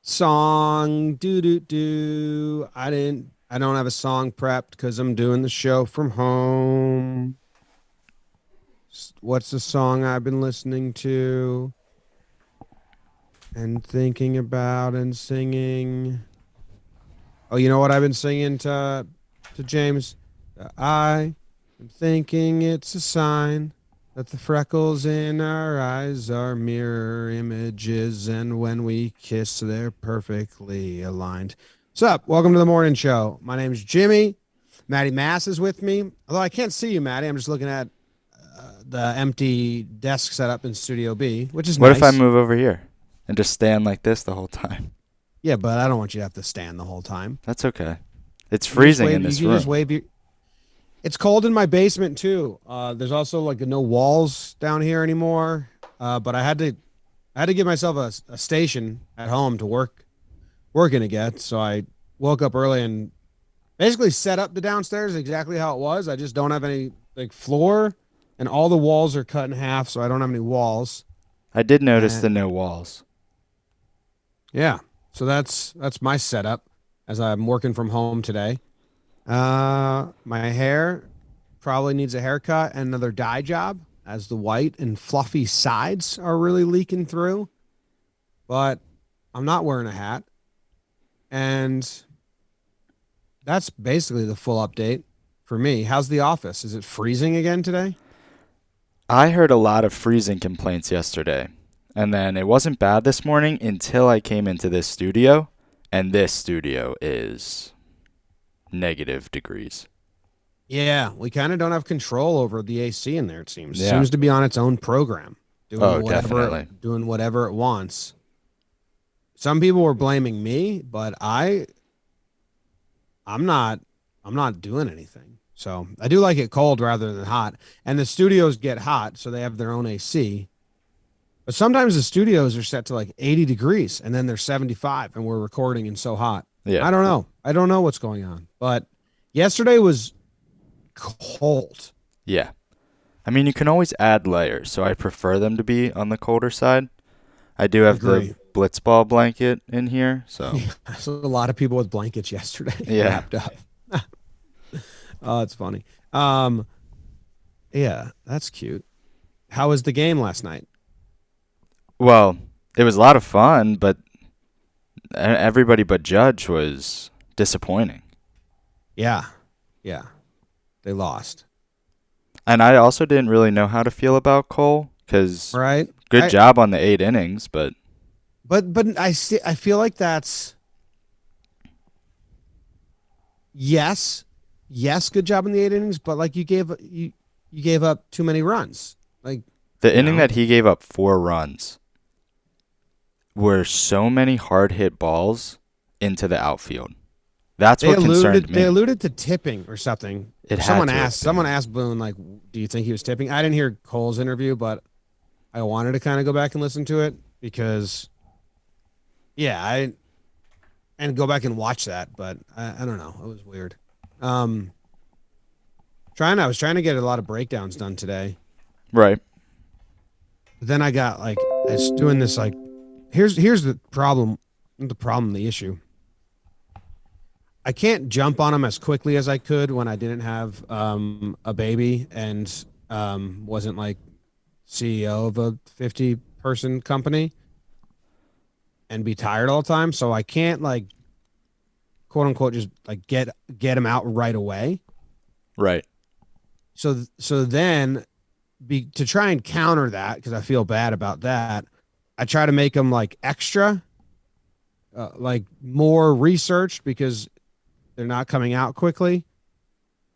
Song, do do do. I don't have a song prepped because I'm doing the show from home. What's the song I've been listening to and thinking about and singing? Oh, you know what I've been singing to James? I am thinking it's a sign that the freckles in our eyes are mirror images, and when we kiss, they're perfectly aligned. What's up? Welcome to the morning show. My name's Jimmy. Maddie Mass is with me. Although I can't see you, Maddie. I'm just looking at the empty desk setup in Studio B, which is What if I nice. move over here and just stand like this the whole time? Yeah, but I don't want you to have to stand the whole time. That's okay. It's You can just freezing in wave. You this can just room. wave your. It's cold in my basement too. There's also like no walls down here anymore. But I had to give myself a station at home to working again. So I woke up early and basically set up the downstairs exactly how it was. I just don't have any like floor, and all the walls are cut in half, so I don't have any walls. I did notice And the no walls. yeah, so that's my setup as I'm working from home today. My hair probably needs a haircut and another dye job as the white and fluffy sides are really leaking through. But I'm not wearing a hat. And that's basically the full update for me. How's the office? Is it freezing again today? I heard a lot of freezing complaints yesterday, and then it wasn't bad this morning until I came into this studio, and this studio is negative degrees. Yeah, we kind of don't have control over the AC in there, it seems. Yeah. Seems to be on its own program, Oh, definitely. doing whatever it wants. Some people were blaming me, but I'm not I'm not doing anything. So I do like it cold rather than hot. And the studios get hot, so they have their own AC. But sometimes the studios are set to like 80 degrees and then they're 75 and we're recording and so hot. Yeah. I don't know. I don't know what's going on. But yesterday was cold. Yeah. I mean, you can always add layers, so I prefer them to be on the colder side. I do have the Agree. Blitzball blanket in here, so I saw a lot of people with blankets yesterday yeah. wrapped up. Oh, it's funny. Yeah, that's cute. How was the game last night? Well, it was a lot of fun, but everybody but Judge was disappointing. Yeah. Yeah. They lost. And I also didn't really know how to feel about Cole because Right? good I job on the 8 innings, but but I feel like that's yes. Yes, good job in the 8 innings, but like you gave up too many runs. Like, the you inning know, that he gave up 4 runs were so many hard hit balls into the outfield. That's what concerned they me. alluded to tipping or something. It had to have Someone been. asked Boone like, do you think he was tipping? I didn't hear Cole's interview, but I wanted to kind of go back and listen to it because yeah, I and go back and watch that, but I don't know. It was weird. Um I was trying to get a lot of breakdowns done today. Right. But then I got like I was doing this like here's the problem, the issue. I can't jump on them as quickly as I could when I didn't have a baby and wasn't like CEO of a 50 person company and be tired all the time. So I can't like quote unquote just like get them out right away. Right. So then be to try and counter that because I feel bad about that. I try to make them like extra, like more researched because they're not coming out quickly.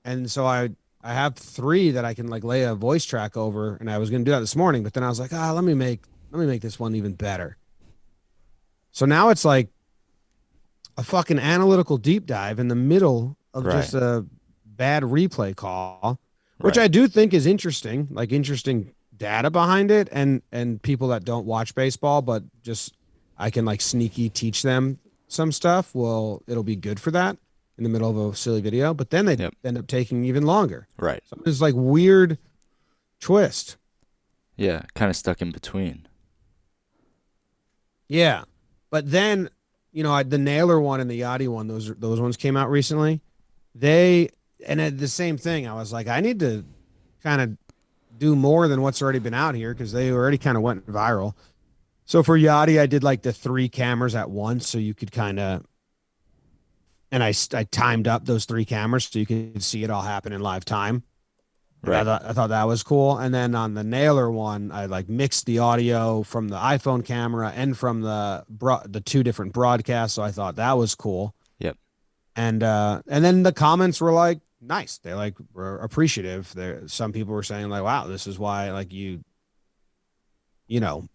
And so I have three that I can like lay a voice track over, and I was going to do that this morning, but then I was like, let me make this one even better. So now it's like a fucking analytical deep dive in the middle of Right. just a bad replay call, which Right. I do think is interesting, like interesting data behind it, and people that don't watch baseball, but just I can like sneaky teach them some stuff. Well, it'll be good for that in the middle of a silly video, but then they Yep. end up taking even longer. Right. So it's like weird twist. Yeah. Kind of stuck in between. Yeah. But then the Naylor one and the Yachty one, those ones came out recently. They and the same thing. I was like, I need to kind of do more than what's already been out here because they already kind of went viral. So for Yachty, I did like the 3 cameras at once, so you could kind of, and I timed up those 3 cameras so you could see it all happen in live time. Right. I thought that was cool. And then on the Naylor one, I like mixed the audio from the iPhone camera and from the 2 different broadcasts. So I thought that was cool. Yep. And then the comments were like nice. They like were appreciative. Some people were saying like, wow, this is why like you know,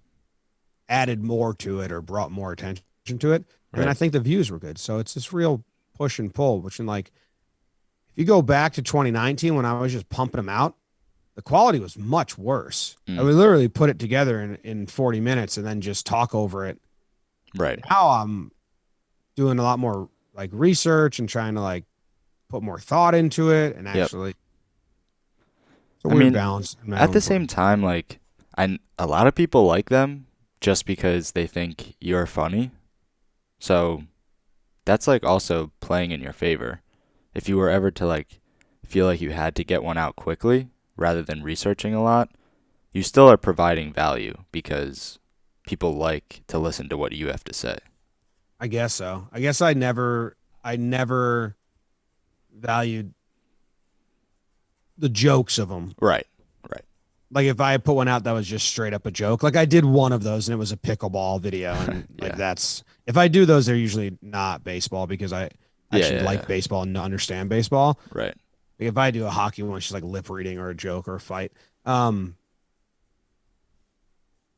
added more to it or brought more attention to it. And then I Right. think the views were good. So it's this real push and pull, which in like if you go back to 2019 when I was just pumping them out, the quality was much worse. I Mm. would literally put it together in 40 minutes and then just talk over it. Right. Now I'm doing a lot more like research and trying to like put more thought into it and Yep. actually it's a I weird mean, balance. in my at own the brain. same time, like, a lot of people like them just because they think you're funny. So that's like also playing in your favor. If you were ever to like feel like you had to get one out quickly rather than researching a lot, you still are providing value because people like to listen to what you have to say. I guess so. I guess I never valued the jokes of them. Right. Right. Like if I put one out that was just straight up a joke, like I did one of those and it was a pickleball video, and like Yeah. that's if I do those, they're usually not baseball because I Yeah, actually yeah, like yeah. baseball and understand baseball. Right. Like if I do a hockey one, it's just like lip reading or a joke or a fight. Um,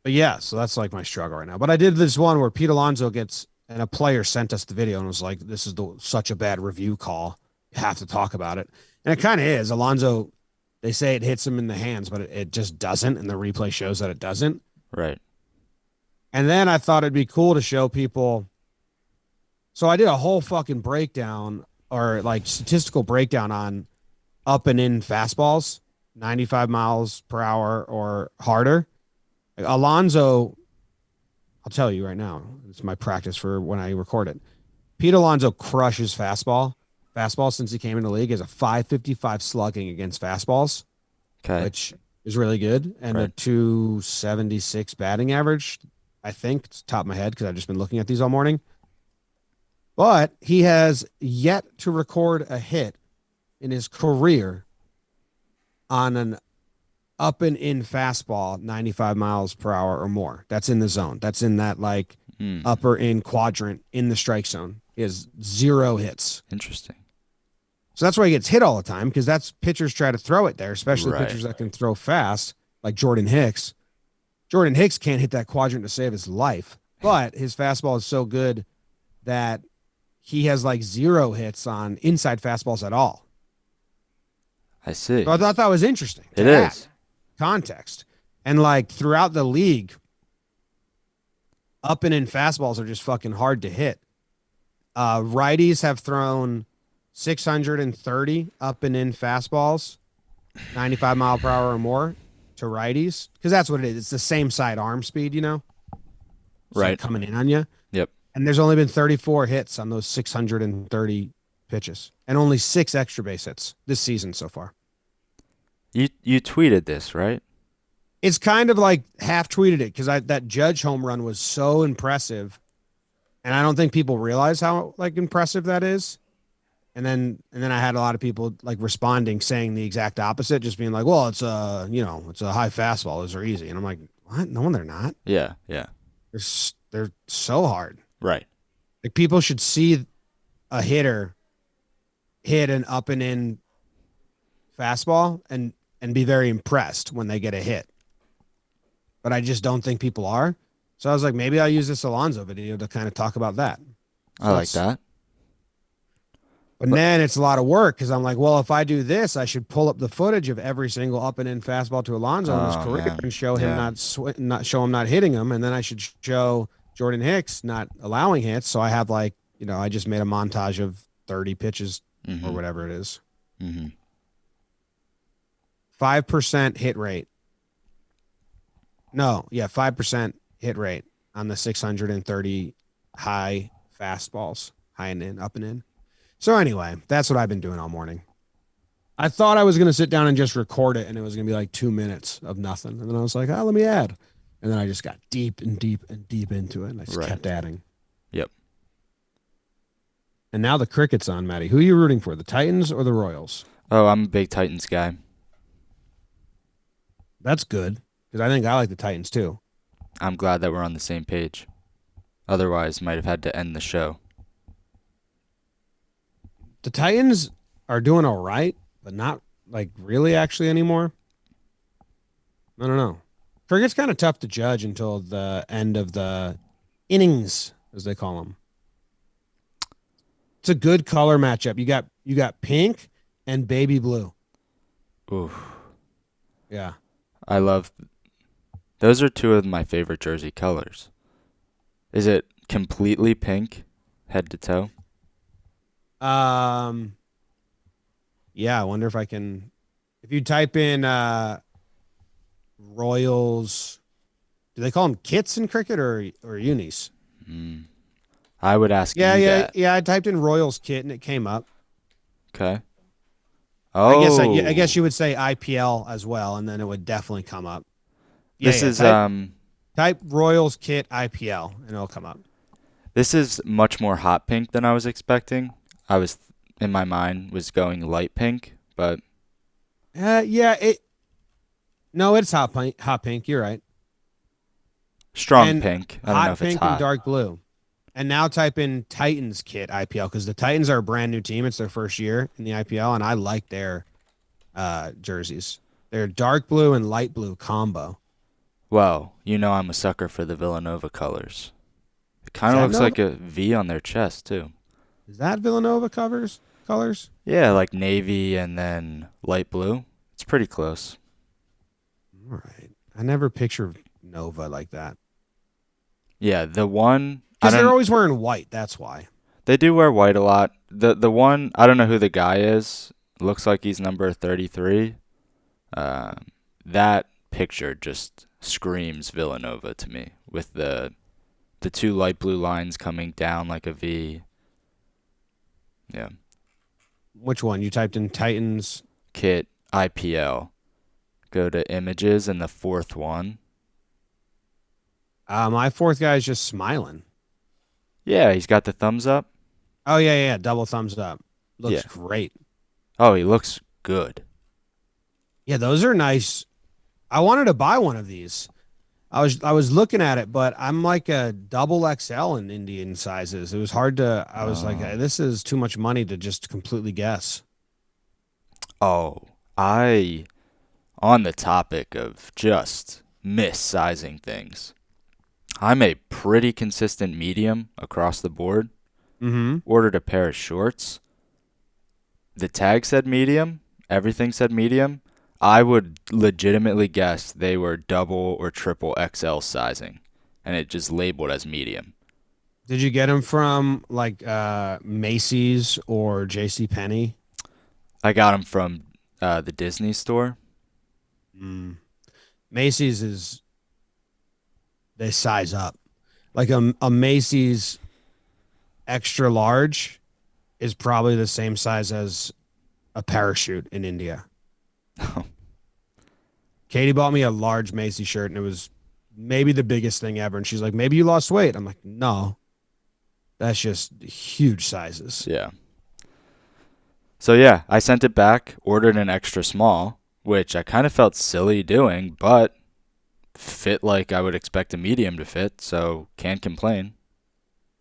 but yeah, so that's like my struggle right now. But I did this one where Pete Alonso gets and a player sent us the video and was like, "This is such a bad review call. You have to talk about it." And it kind of is. Alonso, they say it hits him in the hands, but it just doesn't, and the replay shows that it doesn't. Right. And then I thought it'd be cool to show people. So I did a whole fucking breakdown or like statistical breakdown on up and in fastballs, 95 miles per hour or harder. Like Alonso, I'll tell you right now, it's my practice for when I record it. Pete Alonso crushes fastball. Fastball since he came in the league is a 555 slugging against fastballs, Okay. which is really good, and a Right. 276 batting average. I think it's top of my head because I've just been looking at these all morning. But he has yet to record a hit in his career on an up and in fastball 95 miles per hour or more. That's in the zone. That's in that like Hmm. upper in quadrant in the strike zone. He has 0 hits. Interesting. So that's why he gets hit all the time because that's pitchers try to throw it there, especially Right. pitchers that can throw fast, like Jordan Hicks. Jordan Hicks can't hit that quadrant to save his life, but his fastball is so good that he has like 0 hits on inside fastballs at all. I see. So I thought that was interesting. It to add is. context. And like throughout the league, up and in fastballs are just fucking hard to hit. Righties have thrown 630 up and in fastballs, 95 mile per hour or more to righties because that's what it is. It's the same side arm speed, It's like Right. coming in on you. Yep. And there's only been 34 hits on those 630 pitches and only 6 extra base hits this season so far. You tweeted this, right? It's kind of like half tweeted it because that Judge home run was so impressive, and I don't think people realize how like impressive that is. And then I had a lot of people like responding saying the exact opposite, just being like, "Well, it's it's a high fastball. Those are easy." And I'm like, "What? No, they're not. Yeah. Yeah. They're so hard. Right. Like people should see a hitter hit an up and in fastball and be very impressed when they get a hit. But I just don't think people are. So I was like, maybe I'll use this Alonso video to kind of talk about that. I like that. But then it's a lot of work because I'm like, well, if I do this, I should pull up the footage of every single up and in fastball to Alonso in his Oh, career man. and show him Yeah. not show him not hitting him, and then I should show Jordan Hicks not allowing hits. So I have like, I just made a montage of 30 pitches or Mm-hmm. whatever it is. Mm-hmm. 5% hit rate. No, yeah, 5% hit rate on the 630 high fastballs, high and in, up and in. So anyway, that's what I've been doing all morning. I thought I was going to sit down and just record it, and it was going to be like 2 minutes of nothing. And then I was like, oh, let me add. And then I just got deep and deep and deep into it, and I just Right. kept adding. Yep. And now the cricket's on, Matty. Who are you rooting for, the Titans or the Royals? Oh, I'm a big Titans guy. That's good, because I think I like the Titans too. I'm glad that we're on the same page. Otherwise, might have had to end the show. The Titans are doing all right, but not like really actually anymore. I don't know. Cricket's kind of tough to judge until the end of the innings, as they call them. It's a good color matchup. You got pink and baby blue. Ooh, Yeah. I love. Those are two of my favorite jersey colors. Is it completely pink, head to toe? Um. Yeah. I wonder if I can. If you type in Royals, do they call them kits in cricket or unis? Mm. I would ask Yeah, you yeah, that. yeah. I typed in Royals kit and it came up. Okay. I guess Oh, I guess you would say IPL as well, and then it would definitely come up. Yeah, this yeah. is Type Royals kit IPL and it'll come up. this is much more hot pink than I was expecting. I was in my mind was going light pink, but Yeah. No, it's hot pink. Hot pink. You're right. strong And pink. I don't know hot if it's pink and hot. dark blue. And now type in Titans kit IPL because the Titans are a brand new team. It's their first year in the IPL, and I like their jerseys. They're dark blue and light blue combo. Well, you know I'm a sucker for the Villanova colors. It Is kind of that looks Nova? like a V on their chest too. Is that Villanova colors? Yeah, like navy and then light blue. It's pretty close. All right. I never picture Nova like that Yeah, the one I because they're don't. always wearing white. That's why. They do wear white a lot. The one I don't know who the guy is. Looks like he's number 33. That picture just screams Villanova to me with the two light blue lines coming down like a V. Yeah. Which one? You typed in Titans. Kit IPL. Go to images and the fourth one. My fourth guy is just smiling. Yeah, he's got the thumbs up. Oh yeah. Double thumbs up. Looks Yeah. great. Oh, he looks good. Yeah, those are nice. I wanted to buy one of these. I was looking at it, but I'm like a double XL in Indian sizes. It was hard to. I was like, Oh. this is too much money to just completely guess. Oh, on the topic of just missizing things. I'm a pretty consistent medium across the board. Mm-hmm. Ordered a pair of shorts. The tag said medium. Everything said medium. I would legitimately guess they were double or triple XL sizing, and it just labeled as medium. Did you get them from like Macy's or J.C. Penney? I got them from the Disney store. Mm. Macy's is they size up. Like a Macy's extra large is probably the same size as a parachute in India. Katie bought me a large Macy shirt and it was maybe the biggest thing ever. And she's like, maybe you lost weight. I'm like, no, that's just huge sizes. Yeah. So yeah, I sent it back, ordered an extra small, which I kind of felt silly doing, but fit like I would expect a medium to fit, so can't complain.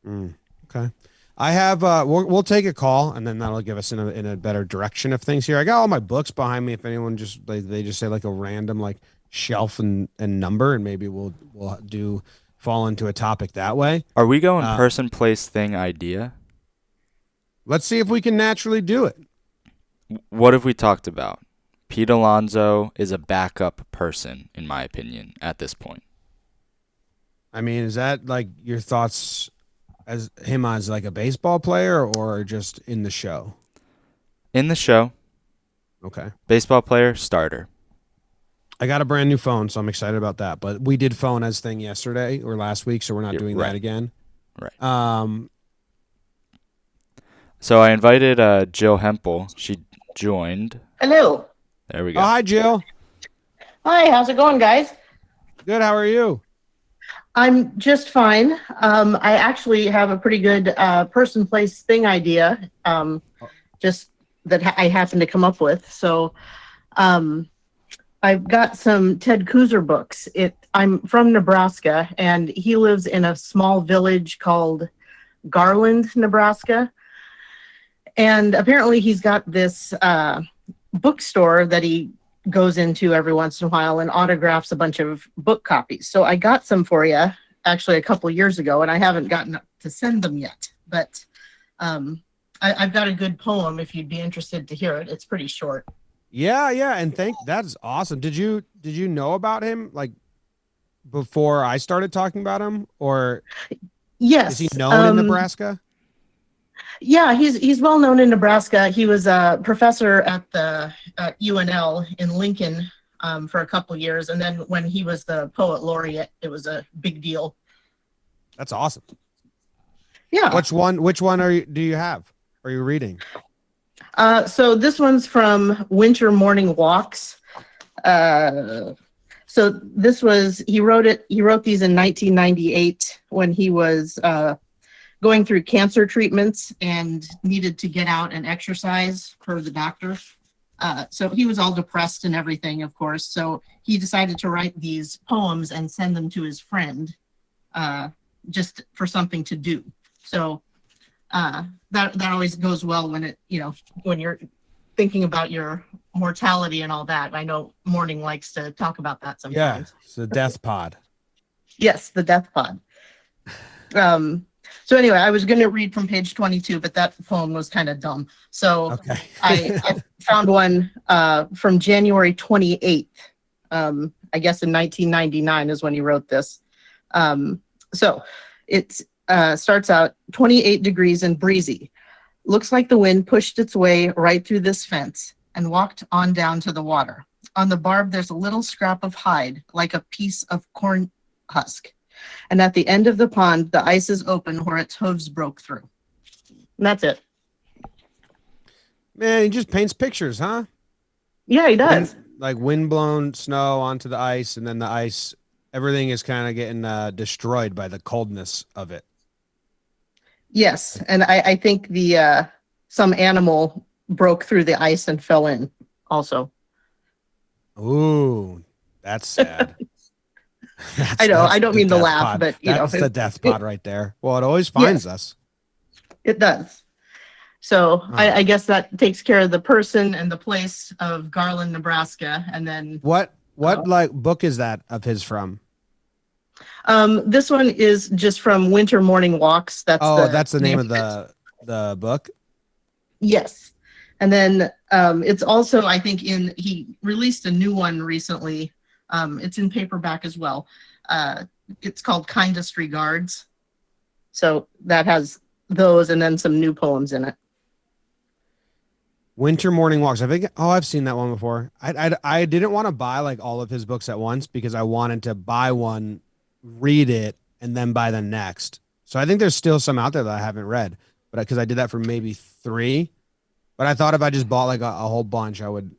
Okay. I have, we'll take a call and then that'll give us in a better direction of things here. I got all my books behind me. If anyone just, they just say like a random like shelf and number, and maybe we'll do fall into a topic that way. Are we going Uh, person, place, thing, idea? Let's see if we can naturally do it. What have we talked about? Pete Alonso is a backup person, in my opinion, at this point. I mean, is that like your thoughts as him as like a baseball player or just in the show? In the show, Okay. baseball player, starter. I got a brand new phone, so I'm excited about that. But we did phone as thing yesterday or last week, so we're not Yeah, doing right. that again. Right. Um, So I invited Jill Hempel. She joined. Hello. There we Oh, go. hi, Jill. Hi, how's it going, guys? Good. How are you? I'm just fine. I actually have a pretty good person, place, thing idea, just that I happened to come up with. So um, I've got some Ted Kooser books. I'm from Nebraska, and he lives in a small village called Garland, Nebraska. And apparently, he's got this bookstore that he goes into every once in a while and autographs a bunch of book copies. So I got some for you actually a couple of years ago, and I haven't gotten to send them yet. But I've got a good poem if you'd be interested to hear it. It's pretty short. Yeah, yeah, and that's awesome. Did you know about him like before I started talking about him, or is he Yes. known in Nebraska? Yeah, he's well known in Nebraska. He was a professor at the UNL in Lincoln for a couple years, and then when he was the poet laureate, it was a big deal. That's awesome. Yeah. Which one do you have? Are you reading? So this one's from Winter Morning Walks. So this was he wrote these in 1998 when he was going through cancer treatments and needed to get out and exercise per the doctor. So he was all depressed and everything, of course. So he decided to write these poems and send them to his friend, just for something to do. So that always goes well when you're thinking about your mortality and all that. I know Morning likes to talk about that Yeah, sometimes. it's a death pod. Yes, the death pod. So anyway, I was going to read from page 22, but that poem was kind of dumb. So Okay. I found one from January 28th. I guess in 1999 is when he wrote this. So it starts out 28 degrees and breezy. Looks like the wind pushed its way right through this fence and walked on down to the water. On the barb, there's a little scrap of hide, like a piece of corn husk. And at the end of the pond, the ice is open where its hooves broke through. And that's it. Man, he just paints pictures, huh? Yeah, he does. Like windblown snow onto the ice, and then the ice, everything is kind of getting destroyed by the coldness of it. Yes, and I think the some animal broke through the ice and fell in also. Ooh, that's sad. I know, I don't the mean to death laugh, pod. but That's the death pod right there. Well, it always finds us. it does. So Huh. I guess that takes care of the person and the place of Garland, Nebraska, and then What like book is that of his from? this one is just from Winter Morning Walks. That's the name of the book. Yes. And then it's also, I think, he released a new one recently. It's in paperback as well. It's called Kindest Regards. So that has those and then some new poems in it. Winter Morning Walks. I think. Oh, I've seen that one before. I didn't want to buy like all of his books at once because I wanted to buy one, read it, and then buy the next. So I think there's still some out there that I haven't read, but because I did that for maybe 3. But I thought if I just bought like a whole bunch, I would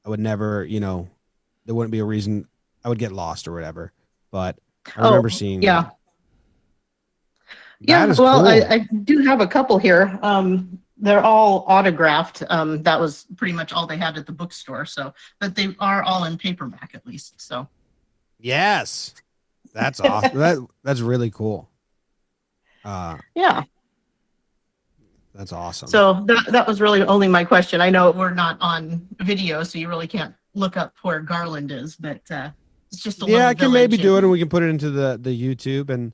never, there wouldn't be a reason I would get lost or whatever. But I remember seeing yeah. that. Yeah, That is well, cool. I do have a couple here. They're all autographed. That was pretty much all they had at the bookstore. So, but they are all in paperback at least. So, Yes, that's awesome. That's really cool. yeah. That's awesome. So that was really only my question. I know we're not on video, so you really can't look up where Garland is, but it's just a little I can maybe village do it, and we can put it into the YouTube. And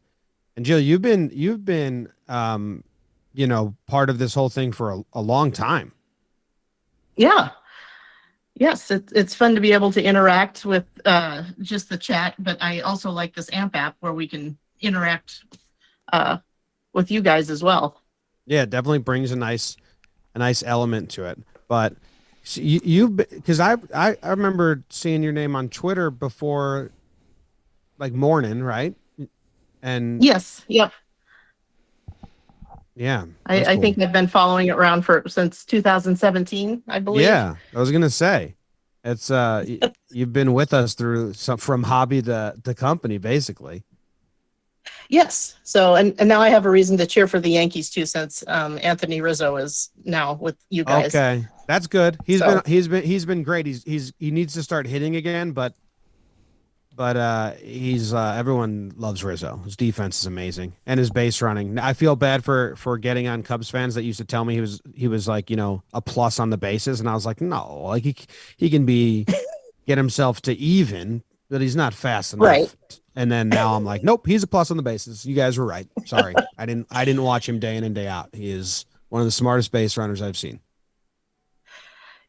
Jill, you've been part of this whole thing for a long time. Yeah. Yes, it's fun to be able to interact with just the chat, but I also like this AMP app where we can interact with you guys as well. Yeah, it definitely brings a nice element to it. But because I remember seeing your name on Twitter before, like Morning, right? And yes, yep. Yeah, I, that's I cool. think I've been following it around for since 2017, I believe. Yeah, I was gonna say, it's you've been with us through some from hobby to company, basically. Yes. So, and now I have a reason to cheer for the Yankees too, since Anthony Rizzo is now with you guys. Okay, that's good. So, He's been great. He needs to start hitting again, but he's everyone loves Rizzo. His defense is amazing, and his base running. I feel bad for getting on Cubs fans that used to tell me he was like a plus on the bases, and I was like no, like he can be get himself to even, but he's not fast right. enough. And then now I'm like, nope, he's a plus on the bases. You guys were right. Sorry, I didn't watch him day in and day out. He is one of the smartest base runners I've seen.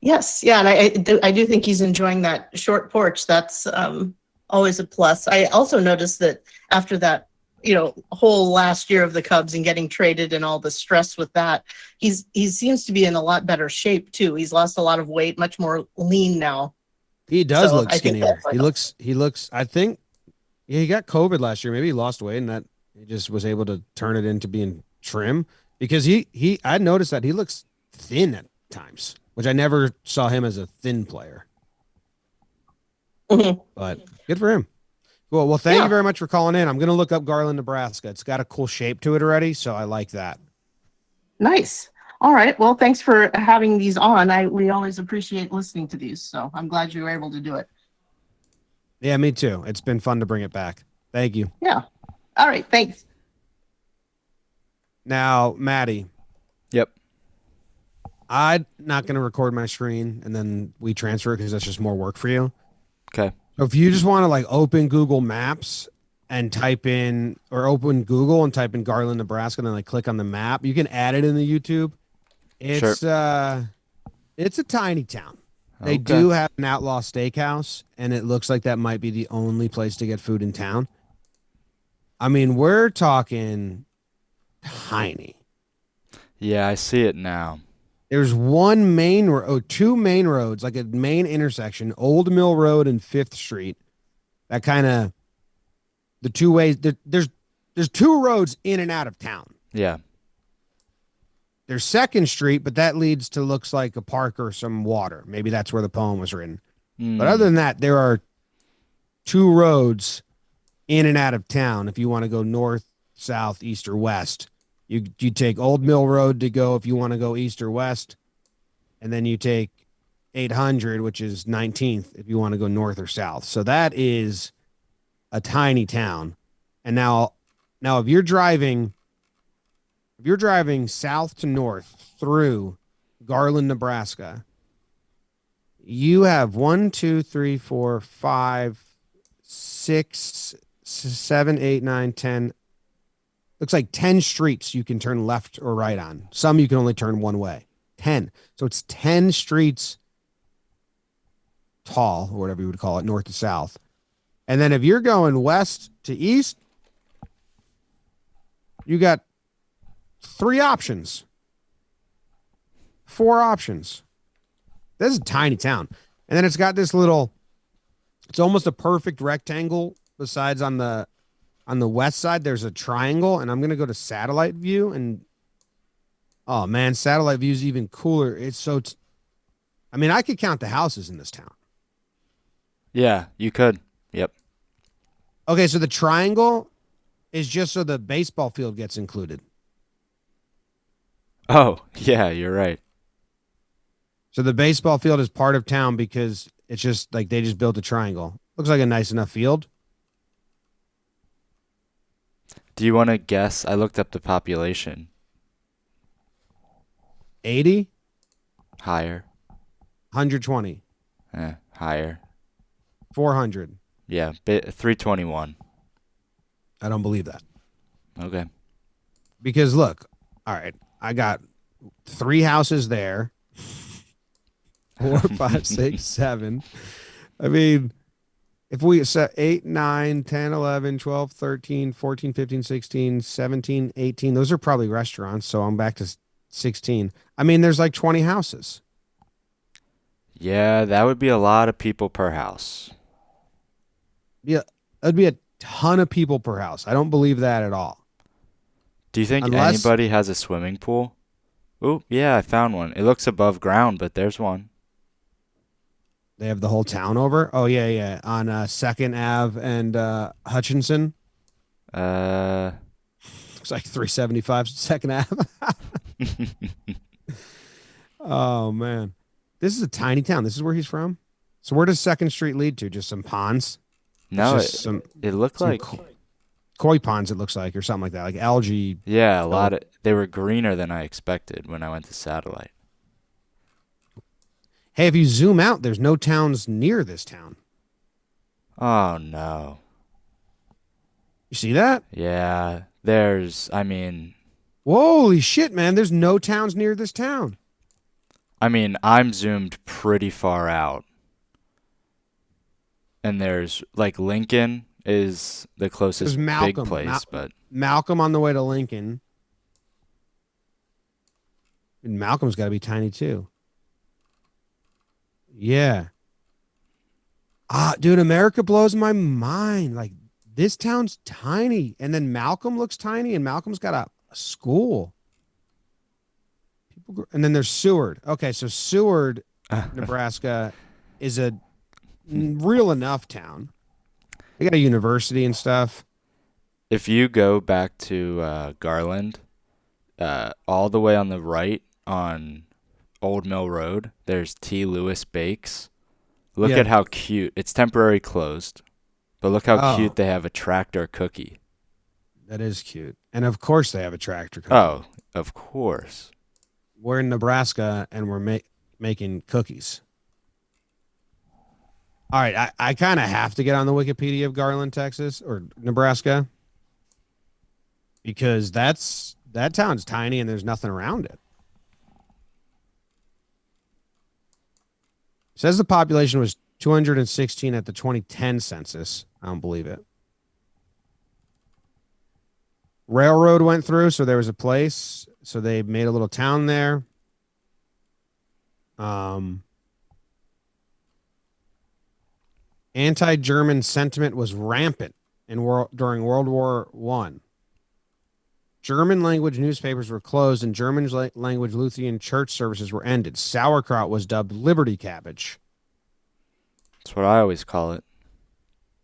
Yes. Yeah. And I do think he's enjoying that short porch. That's always a plus. I also noticed that after that, whole last year of the Cubs and getting traded and all the stress with that, he seems to be in a lot better shape too. He's lost a lot of weight, much more lean now. He does So look I think skinnier. that's like, He looks. I think yeah, he got COVID last year. Maybe he lost weight and that he just was able to turn it into being trim because he I noticed that he looks thin at times, which I never saw him as a thin player. Mhm. But good for him. Cool. Well, thank you Yeah, very much for calling in. I'm gonna look up Garland, Nebraska. It's got a cool shape to it already, so I like that. nice. All right. Well, thanks for having these on. We always appreciate listening to these. So I'm glad you were able to do it. Yeah, me too. It's been fun to bring it back. Thank you. Yeah. All right. Thanks. Now, Maddie, Yep. I'm not gonna record my screen and then we transfer it because that's just more work for you. Okay. So if you just want to like open Google Maps and type in or open Google and type in Garland, Nebraska, and then like click on the map, you can add it in the YouTube. Sure. It's a tiny town. They Okay. do have an outlaw steakhouse, and it looks like that might be the only place to get food in town. I mean, we're talking tiny. Yeah, I see it now. There's two main roads, like a main intersection, Old Mill Road and Fifth Street. That kind of the two ways. There's two roads in and out of town. Yeah. There's Second Street, but that leads to looks like a park or some water. Maybe that's where the poem was written. But other Mm. than that, there are two roads in and out of town. If you want to go north, south, east, or west, you take Old Mill Road to go if you want to go east or west, and then you take 800, which is 19th, if you want to go north or south. So that is a tiny town. And now if you're driving south to north through Garland, Nebraska, you have one, two, three, four, five, six, seven, eight, nine, 10. Looks like 10 streets you can turn left or right on. Some you can only turn one way. 10. So it's 10 streets tall, or whatever you would call it, north to south. And then if you're going west to east, you got three options, four options. This is a tiny town. And then it's got this little, it's almost a perfect rectangle. Besides on the west side, there's a triangle. And I'm going to go to satellite view. And oh man, satellite view is even cooler. I mean, I could count the houses in this town. Yeah, you could. Yep. Okay, so the triangle is just so the baseball field gets included. Oh, yeah, you're right. So the baseball field is part of town because it's just like they just built a triangle. Looks like a nice enough field. Do you want to guess? I looked up the population. 80, Higher. 120, Higher. 400. Yeah, 321. I don't believe that. Okay. Because look, all right, I got three houses there. 4, 5, 6, 7. I mean, if we set 8, 9, 10, 11, 12, 13, 14, 15, 16, 17, 18, those are probably restaurants. So I'm back to 16. I mean, there's like 20 houses. Yeah, that would be a lot of people per house. Yeah, that'd be a ton of people per house. I don't believe that at all. Do you think Unless anybody has a swimming pool? Oh, yeah, I found one. It looks above ground, but there's one. they have the whole town over. Oh yeah, yeah. On Second Ave and Hutchinson. Uh, It's like 375 Second Ave. Oh man, this is a tiny town. This is where he's from. So where does Second Street lead to? Just some ponds. It's no, just it looked some like, koi ponds. It looks like or something like that, like algae. yeah, a lot Filled. of, they were greener than I expected when I went to Satellite. Hey, if you zoom out, there's no towns near this town. Oh, no. You see that? Yeah, Holy shit, man! There's no towns near this town. I'm zoomed pretty far out. And there's, like, Lincoln is the There's closest big place, but Malcolm on the way to Lincoln. And Malcolm's got to be tiny too. Yeah. Dude, America blows my mind. Like this town's tiny, and then Malcolm looks tiny, and Malcolm's got a school. And then there's Seward. Okay, so Seward, Nebraska, is a real enough town. They got a university and stuff. if you go back to Garland, all the way on the right on Old Mill Road, there's T. Lewis Bakes. Look Yeah. at how cute. It's temporarily closed, but look how Oh, cute they have a tractor cookie. that is cute. And of course, they have a tractor cookie. Oh, of course. We're in Nebraska, and we're making cookies. All right, I kind of have to get on the Wikipedia of Garland, Texas, or Nebraska, because that town's tiny and there's nothing around it. It says the population was 216 at the 2010 census. I don't believe it. Railroad went through, so there was a place, so they made a little town there. Anti-German sentiment was rampant during World War One. German language newspapers were closed and German language Lutheran church services were ended. Sauerkraut was dubbed Liberty Cabbage. That's what I always call it.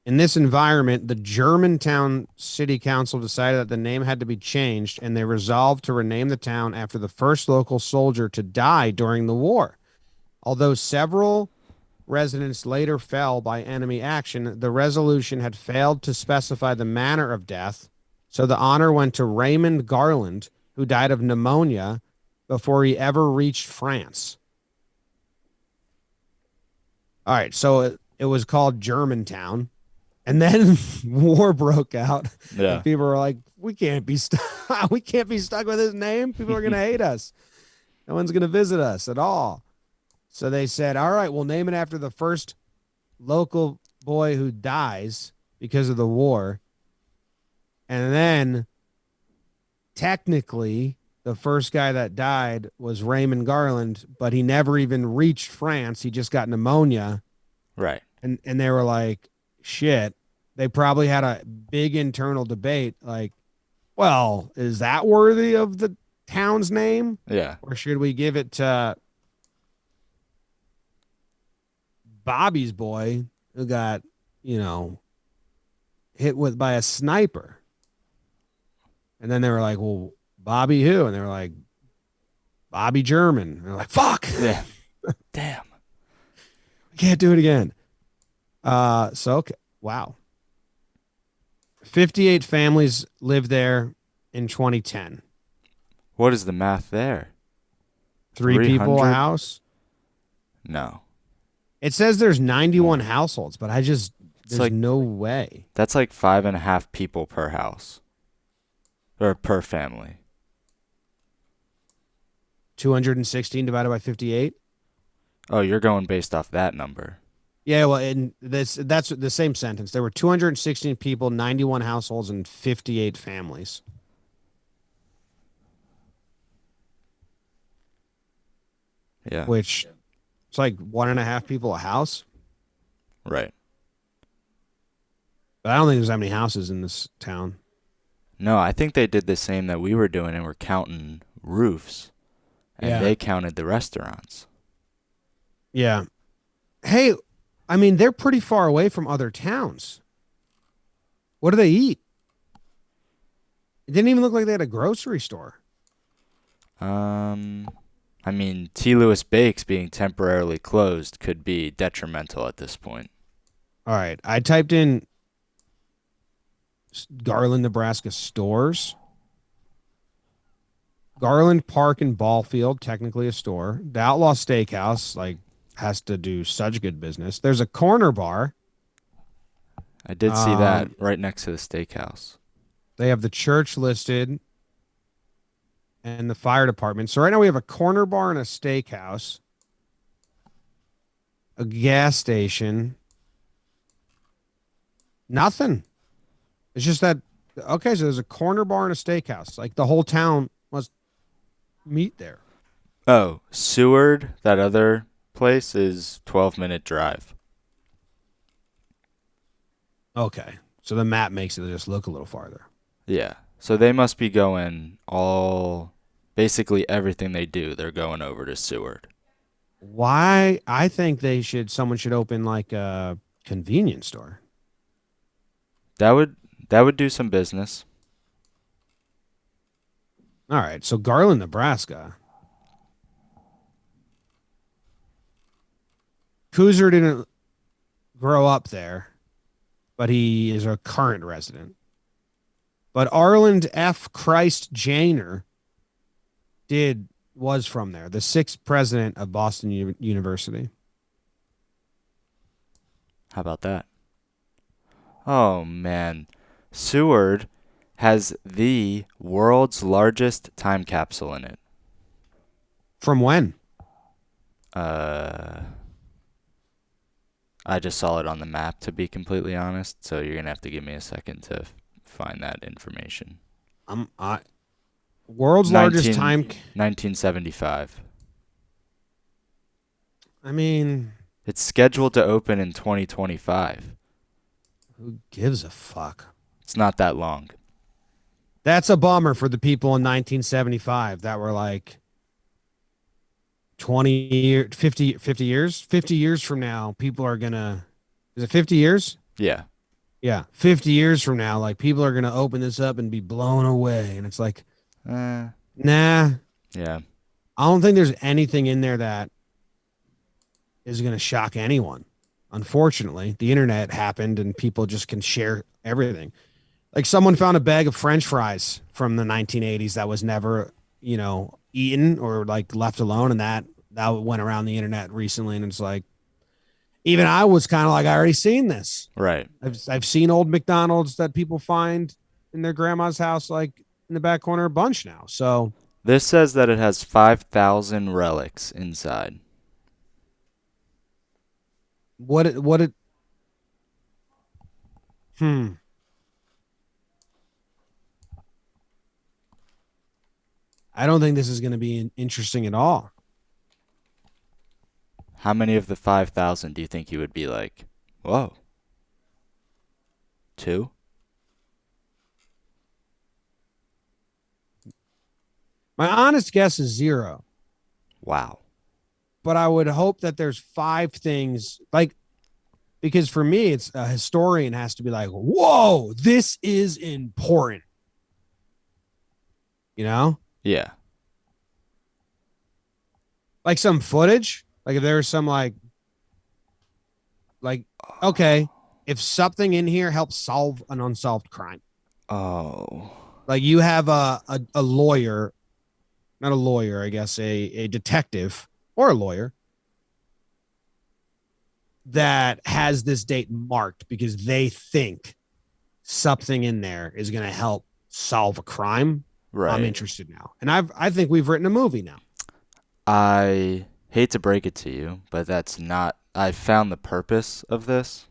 In this environment, the Germantown City Council decided that the name had to be changed, and they resolved to rename the town after the first local soldier to die during the war. Although several residents later fell by enemy action, the resolution had failed to specify the manner of death, so the honor went to Raymond Garland, who died of pneumonia before he ever reached France. All right, so it was called Germantown. And then war broke out. Yeah. And people were like, we can't be stuck. We can't be stuck with his name. People are going to hate us. No one's going to visit us at all. So they said, all right, we'll name it after the first local boy who dies because of the war. And then technically the first guy that died was Raymond Garland, but he never even reached France. He just got pneumonia. Right. And they were like, shit. They probably had a big internal debate like, well, is that worthy of the town's name? Yeah. Or should we give it to Bobby's boy who got, hit with by a sniper? And then they were like, well, Bobby who? And they were like, Bobby German. And they're like, fuck. Yeah. Damn. I can't do it again. Okay. Wow. 58 families lived there in 2010. What is the math there? 3 people a 300? house. No. It says there's 91 households, but there's like- no way. That's like 5.5 people per house. Or per family. 216 divided by 58. Oh, you're going based off that number. Yeah, well, that's the same sentence. There were 216 people, 91 households, and 58 families. Yeah. Which it's like 1.5 people a house. Right. But I don't think there's that many houses in this town. No, I think they did the same that we were doing and were counting roofs. And Yeah. they counted the restaurants. Yeah. Hey, I mean, they're pretty far away from other towns. What do they eat? It didn't even look like they had a grocery store. I mean, T. Lewis Bakes being temporarily closed could be detrimental at this point. All right. I typed in Garland, Nebraska stores. Garland Park and Ball Field, technically a store. The Outlaw Steakhouse, like, has to do such good business. There's a corner bar. I did see that right next to the steakhouse. They have the church listed and the fire department. So right now we have a corner bar and a steakhouse, a gas station. Nothing. It's just that, okay, so there's a corner bar and a steakhouse. Like the whole town must meet there. Oh, Seward, that other place, is 12-minute drive. Okay. So the map makes it just look a little farther. Yeah. So they must be going basically everything they do, they're going over to Seward. Why? I think someone should open like a convenience store. That would do some business. All right. So Garland, Nebraska. Kooser didn't grow up there, but he is a current resident. But Arland F. Christ Janer was from there, the sixth president of Boston University. How about that? Oh, man. Seward has the world's largest time capsule in it. From when? I just saw it on the map, to be completely honest, so you're going to have to give me a second to find that information. World's largest time... 1975. I mean... It's scheduled to open in 2025. Who gives a fuck? It's not that long. That's a bummer for the people in 1975 that were like 50 years? 50 years from now, people are going to... Is it 50 years? Yeah. Yeah. 50 years from now, like people are going to open this up and be blown away. And it's like, nah. Yeah. I don't think there's anything in there that is going to shock anyone. Unfortunately, the internet happened and people just can share everything. Like someone found a bag of French fries from the 1980s that was never, eaten or like left alone. And that went around the internet recently. And it's like, even I was kind of like, I already seen this. Right. I've seen old McDonald's that people find in their grandma's house, like in the back corner a bunch now. So this says that it has 5,000 relics inside. I don't think this is going to be interesting at all. How many of the 5,000 do you think you would be like, whoa? 2? My honest guess is 0. Wow. But I would hope that there's 5 things, like, because for me, it's a historian has to be like, whoa, this is important. Yeah. Like some footage. Like if there's some like, okay, if something in here helps solve an unsolved crime. Oh. Like you have a lawyer, not a lawyer, I guess, a detective or a lawyer that has this date marked because they think something in there is going to help solve a crime. Right. I'm interested now. And I think we've written a movie now. I hate to break it to you, but that's not... I found the purpose of this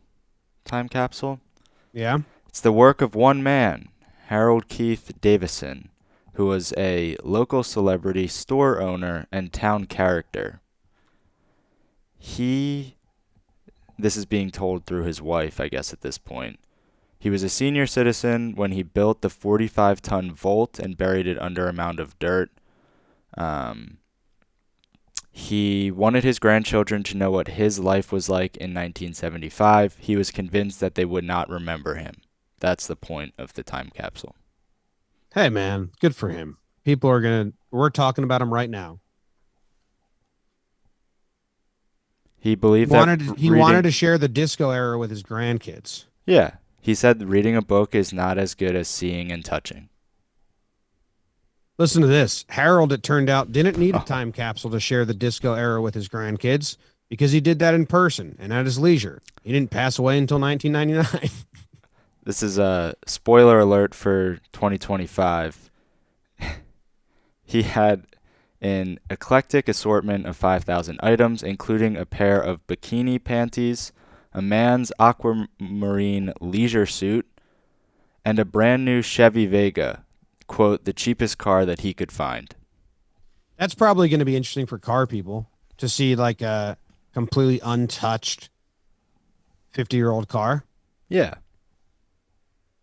time capsule. Yeah? It's the work of one man, Harold Keith Davison, who was a local celebrity, store owner, and town character. This is being told through his wife, I guess, at this point. He was a senior citizen when he built the 45-ton vault and buried it under a mound of dirt. He wanted his grandchildren to know what his life was like in 1975. He was convinced that they would not remember him. That's the point of the time capsule. Hey, man, good for him. We're talking about him right now. He believed He wanted to share the disco era with his grandkids. Yeah. He said reading a book is not as good as seeing and touching. Listen to this. Harold, it turned out, didn't need a time capsule to share the disco era with his grandkids because he did that in person and at his leisure. He didn't pass away until 1999. This is a spoiler alert for 2025. He had an eclectic assortment of 5,000 items, including a pair of bikini panties, a man's aquamarine leisure suit, and a brand new Chevy Vega, quote, the cheapest car that he could find. That's probably going to be interesting for car people to see like a completely untouched 50-year-old car. Yeah.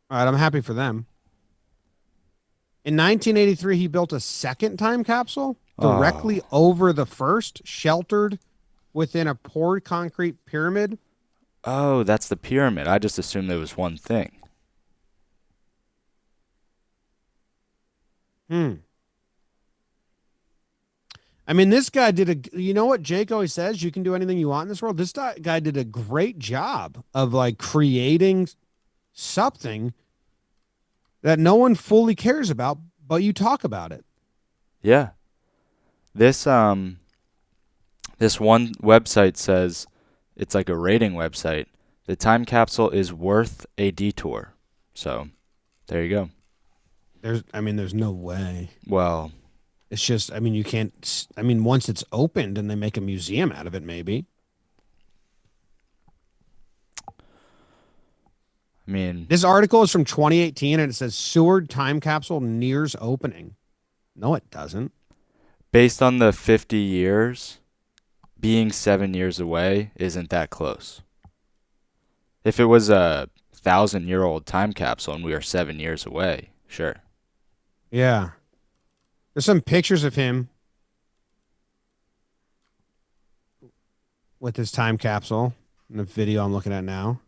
All right, I'm happy for them. In 1983, he built a second time capsule directly over the first, sheltered within a poured concrete pyramid. Oh, that's the pyramid. I just assumed there was one thing. I mean, this guy you know what Jake always says? You can do anything you want in this world. This guy did a great job of like creating something that no one fully cares about, but you talk about it. Yeah. This one website says, it's like a rating website, the time capsule is worth a detour. So, there you go. There's no way. Well, it's just, you can't, once it's opened and they make a museum out of it, maybe. This article is from 2018 and it says Seward time capsule nears opening. No, it doesn't. Based on the 50 years, being 7 years away isn't that close. If it was a 1,000-year-old time capsule and we are 7 years away, sure. Yeah. There's some pictures of him with his time capsule in the video I'm looking at now.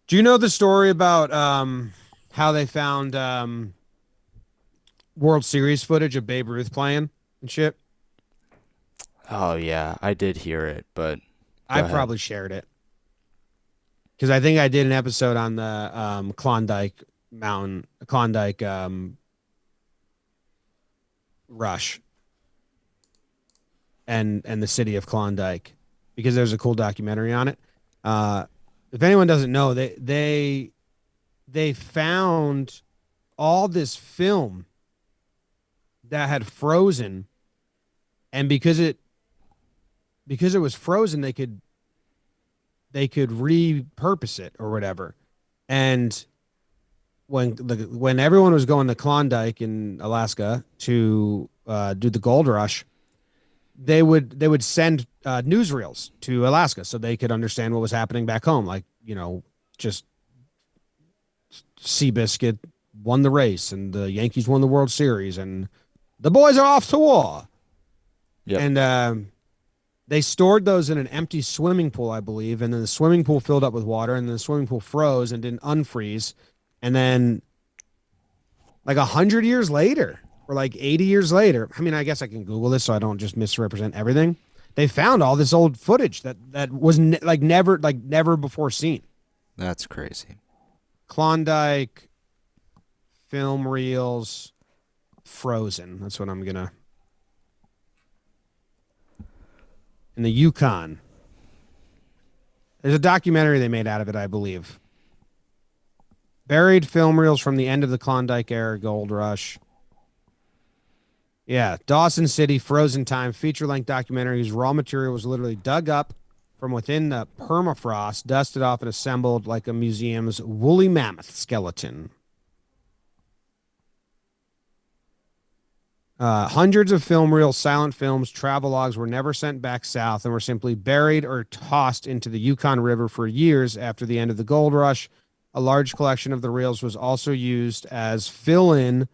Do you know the story about how they found World Series footage of Babe Ruth playing and shit? Oh, yeah, I did hear it, but I probably shared it. Because I think I did an episode on the Klondike rush and the city of Klondike, because there's a cool documentary on it. If anyone doesn't know, they found all this film that had frozen, and because it was frozen, they could repurpose it or whatever. And when everyone was going to Klondike in Alaska to do the gold rush, they would send newsreels to Alaska so they could understand what was happening back home. Like, just Seabiscuit won the race and the Yankees won the World Series and the boys are off to war. Yep. And they stored those in an empty swimming pool, I believe, and then the swimming pool filled up with water, and then the swimming pool froze and didn't unfreeze. And then like 100 years later, or like 80 years later, I guess I can Google this so I don't just misrepresent everything. They found all this old footage that was never before seen. That's crazy. Klondike film reels frozen. That's what I'm gonna. In the Yukon. There's a documentary they made out of it, I believe. Buried film reels from the end of the Klondike era gold rush. Yeah, Dawson City, Frozen Time, feature-length documentary whose raw material was literally dug up from within the permafrost, dusted off and assembled like a museum's woolly mammoth skeleton. Hundreds of film reels, silent films, travelogues were never sent back south and were simply buried or tossed into the Yukon River for years after the end of the gold rush. A large collection of the reels was also used as fill-in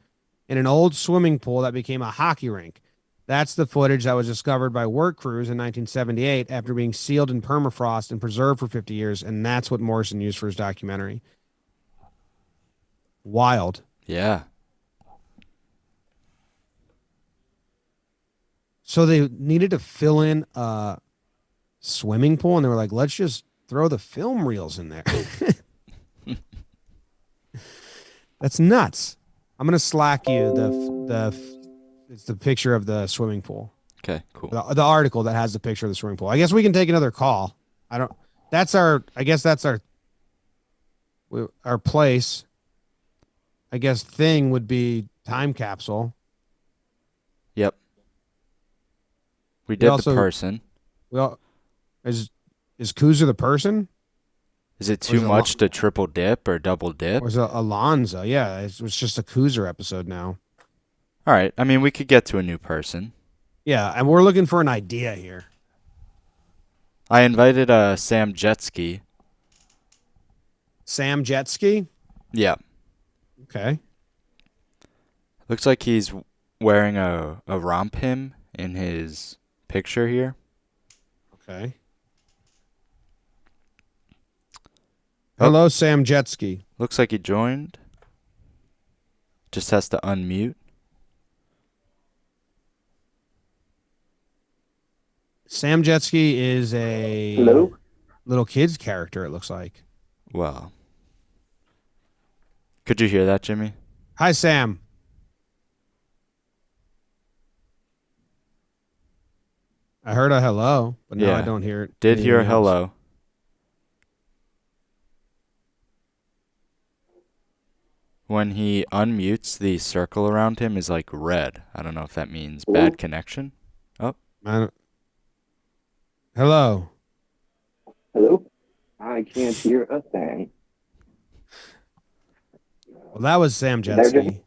in an old swimming pool that became a hockey rink. That's the footage that was discovered by work crews in 1978 after being sealed in permafrost and preserved for 50 years, and that's what Morrison used for his documentary. Wild. Yeah. So they needed to fill in a swimming pool, and they were like, let's just throw the film reels in there. That's nuts. I'm gonna Slack you it's the picture of the swimming pool. Okay, cool. The article that has the picture of the swimming pool. I guess we can take another call. I guess that's our place. I guess thing would be time capsule. Yep. We did also- the person. Well, is Kooser the person? Is it Or too is it much to triple dip or double dip? Or is it Alonzo? Yeah, it's just a Kooser episode now. All right. I mean, we could get to a new person. Yeah, and we're looking for an idea here. I invited Sam Jetski. Sam Jetski? Yeah. Okay. Looks like he's wearing a romp him in his picture here. Okay. Hello, Sam Jetski. Looks like he joined. Just has to unmute. Sam Jetski is a Hello? little kid's character, it looks like. Wow. Could you hear that, Jimmy? Hi, Sam. I heard a hello, but now Yeah. I don't hear it. Did hear a anything else. hello. When he unmutes, the circle around him is like red. I don't know if that means bad connection. I don't- Hello. Hello? I can't hear a thing. Well, that was Sam There, Jetski.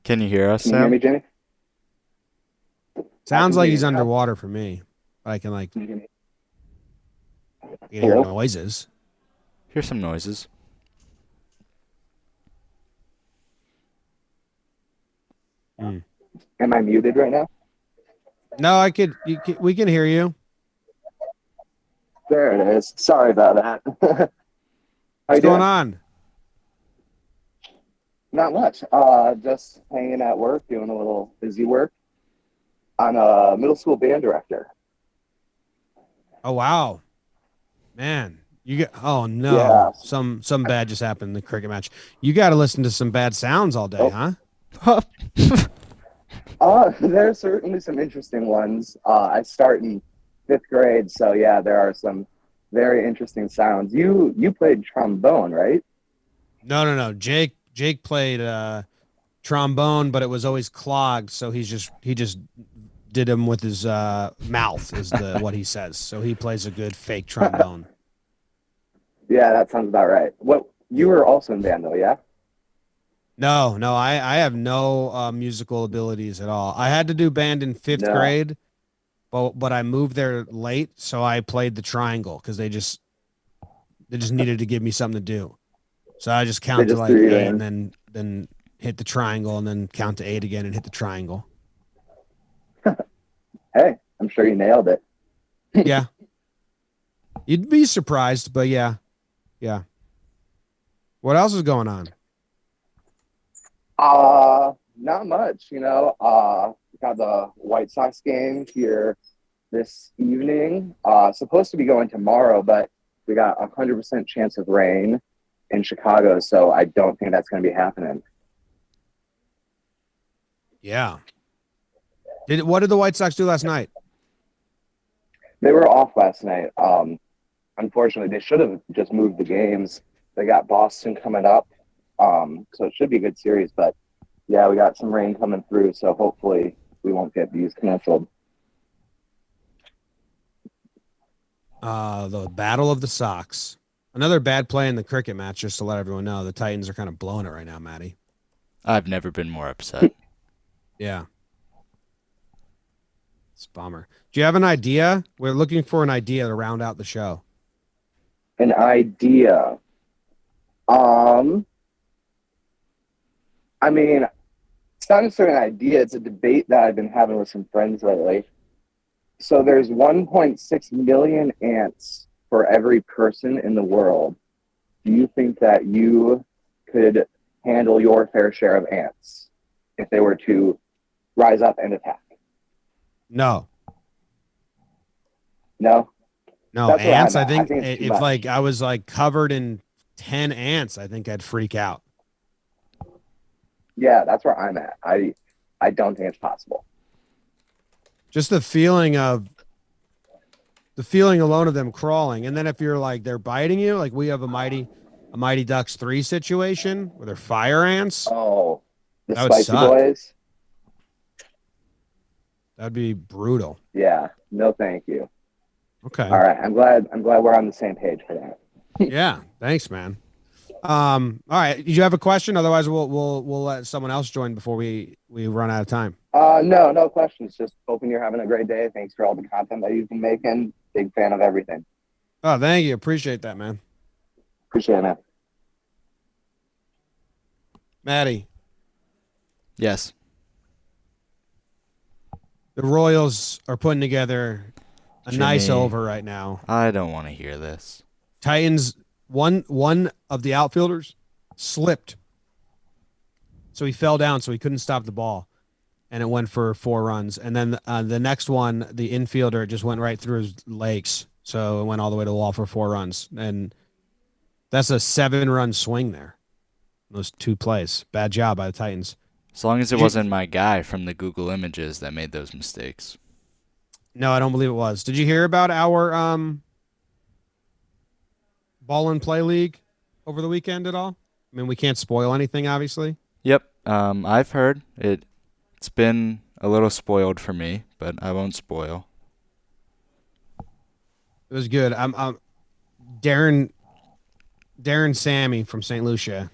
Can you hear us, Can you hear Sam? me, Jenny? Sounds I like can he's hear you now. underwater for me. I can Can you hear me? hear Hello? noises. Hear some noises. Am I muted right now? No, we can hear you. There it is. Sorry about that. How you What's doing? going on? Not much. Just hanging at work, doing a little busy work. I'm a middle school band director. Oh wow, man, you get. Oh no, Yeah. some bad just happened in the cricket match. You got to listen to some bad sounds all day, Oh. huh? There's certainly some interesting ones. I start in 5th grade, so yeah, there are some very interesting sounds. You played trombone, right? No. Jake played trombone, but it was always clogged, so he just did him with his mouth is what he says. So he plays a good fake trombone. Yeah, that sounds about right. What you were also in band though, yeah? No, I have no musical abilities at all. I had to do band in 5th No. grade, but I moved there late, so I played the triangle because they just needed to give me something to do. So I just count to just like threw you 8 in. and then hit the triangle and then count to 8 again and hit the triangle. Hey, I'm sure you nailed it. Yeah. You'd be surprised, but yeah. Yeah. What else is going on? Not much, got the White Sox game here this evening. Supposed to be going tomorrow, but we got 100% chance of rain in Chicago, so I don't think that's going to be happening. Yeah. What did the White Sox do last night? They were off last night. Unfortunately, they should have just moved the games. They got Boston coming up, so it should be a good series. But yeah, we got some rain coming through, so hopefully we won't get these canceled. The Battle of the Sox. Another bad play in the cricket match, just to let everyone know. The Titans are kind of blowing it right now, Matty. I've never been more upset. Yeah. It's a bummer. Do you have an idea? We're looking for an idea to round out the show. An idea. I mean, it's not necessarily an idea. It's a debate that I've been having with some friends lately. So there's 1.6 million ants for every person in the world. Do you think that you could handle your fair share of ants if they were to rise up and attack? No. No? No, That's where ants. I'm I at. think it's too if much. like I was like covered in 10 ants, I think I'd freak out. Yeah, that's where I'm at. I don't think it's possible. Just the feeling alone of them crawling, and then if you're like they're biting you, like we have a Mighty Ducks 3 situation where they're fire ants. Oh, the That would spicy suck. boys? That'd be brutal. Yeah, no thank you. Okay. All right, I'm glad we're on the same page for that. Yeah. Thanks, man. All right. Did you have a question? Otherwise, we'll let someone else join before we run out of time. No questions. Just hoping you're having a great day. Thanks for all the content that you've been making. Big fan of everything. Oh, thank you. Appreciate that, man. Appreciate it, man. Maddie, Yes. the Royals are putting together a nice Jimmy. over right now. I don't want to hear this. Titans, one of the outfielders slipped. So he fell down, so he couldn't stop the ball. And it went for 4 runs. And then the next one, the infielder just went right through his legs. So it went all the way to the wall for 4 runs. And that's a 7-run swing there. Those 2 plays. Bad job by the Titans. As long as it Did you- wasn't my guy from the Google Images that made those mistakes. No, I don't believe it was. Did you hear about our ball and play league over the weekend at all? I mean, we can't spoil anything, obviously. Yep. I've heard it. It's been a little spoiled for me, but I won't spoil. It was good. I'm Darren Sammy from St. Lucia.